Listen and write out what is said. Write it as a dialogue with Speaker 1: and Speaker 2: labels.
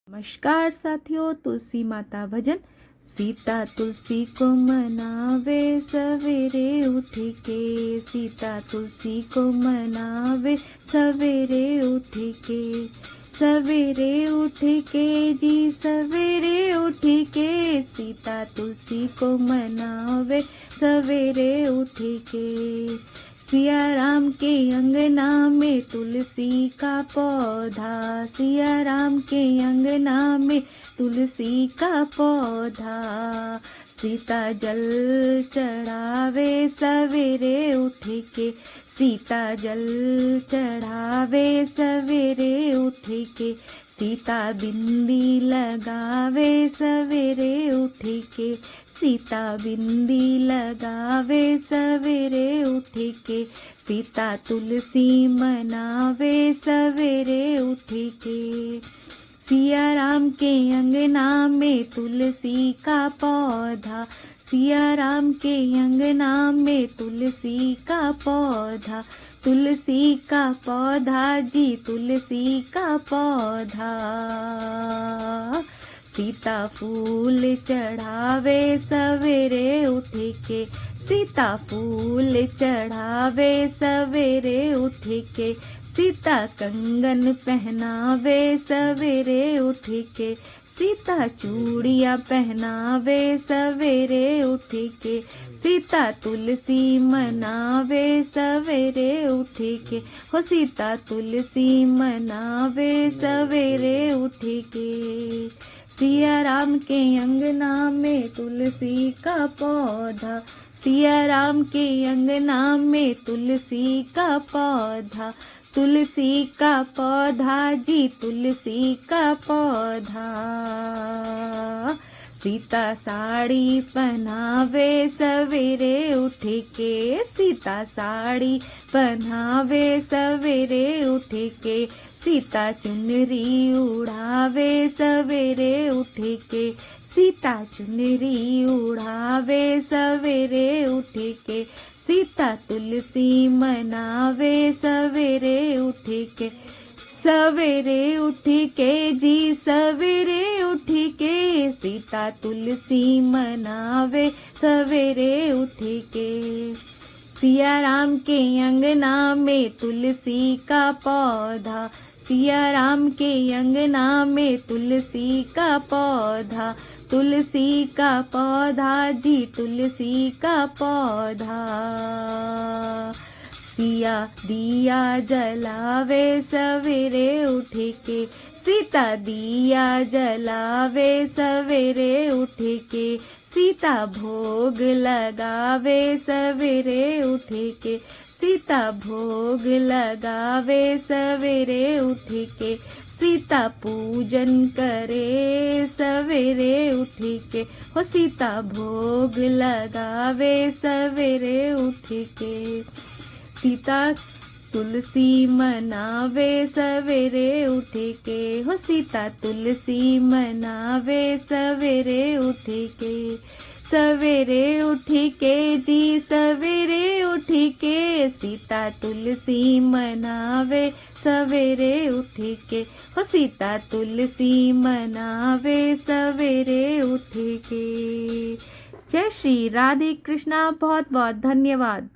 Speaker 1: नमस्कार साथियों, तुलसी माता भजन। सीता तुलसी को मनावे सवेरे उठ के, सीता तुलसी को मनावे सवेरे उठ के, सवेरे उठ के जी सवेरे उठ के, सीता तुलसी को मनावे सवेरे उठ के। सिया राम के अंगना में तुलसी का पौधा, सिया राम के अंगना में तुलसी का पौधा, सीता जल चढ़ावे सवेरे उठ के, सीता जल चढ़ावे सवेरे उठ के, सीता बिंदी लगावे सवेरे उठ के, सीता बिंदी लगावे सवेरे उठ के, सीता तुलसी मनावे सवेरे उठ के। सिया राम के अंगना में तुलसी का पौधा, सिया राम के अंगना में तुलसी का पौधा, तुलसी का पौधा जी तुलसी का पौधा, सीता फूल चढ़ावे सवेरे उठ के, सीता फूल चढ़ावे सवेरे उठ के, सीता कंगन पहनावे सवेरे उठ के, सीता चूड़ियाँ पहनावे सवेरे उठ के, सीता तुलसी मनावे सवेरे उठ के, हो सीता तुलसी मनावे सवेरे उठ के। सिया राम के अंगना में तुलसी का पौधा, सिया राम के अंगना में तुलसी का पौधा, तुलसी का पौधा जी तुलसी का पौधा, सीता साड़ी पहनावे सवेरे उठ के, सीता साड़ी पहनावे सवेरे उठ के, सीता चुनरी उड़ावे सवेरे उठ के, सीता चुनरी उड़ावे सवेरे उठ के, सीता तुलसी मनावे सवेरे उठ के, सवेरे उठ के जी सवेरे उठ के, सीता तुलसी मनावे सवेरे उठ के। सिया राम के अंगना में तुलसी का पौधा, सिया राम के अंगना में तुलसी का पौधा, तुलसी का पौधा जी तुलसी का पौधा, सिया दिया जलावे सवेरे उठ के, सीता दिया जलावे सवेरे उठ के, सीता भोग लगावे सवेरे उठ के, सीता भोग लगावे सवेरे उठ के, सीता पूजन करे सवेरे उठ के, हो सीता भोग लगावे सवेरे उठ के, सीता तुलसी मनावे सवेरे उठ के, हो सीता तुलसी मनावे सवेरे उठ के, सवेरे उठ के जी सवेरे उठ के, सीता तुलसी मनावे सवेरे उठ के, हो सीता तुलसी मनावे सवेरे उठ के। जय श्री राधे कृष्णा। बहुत बहुत धन्यवाद।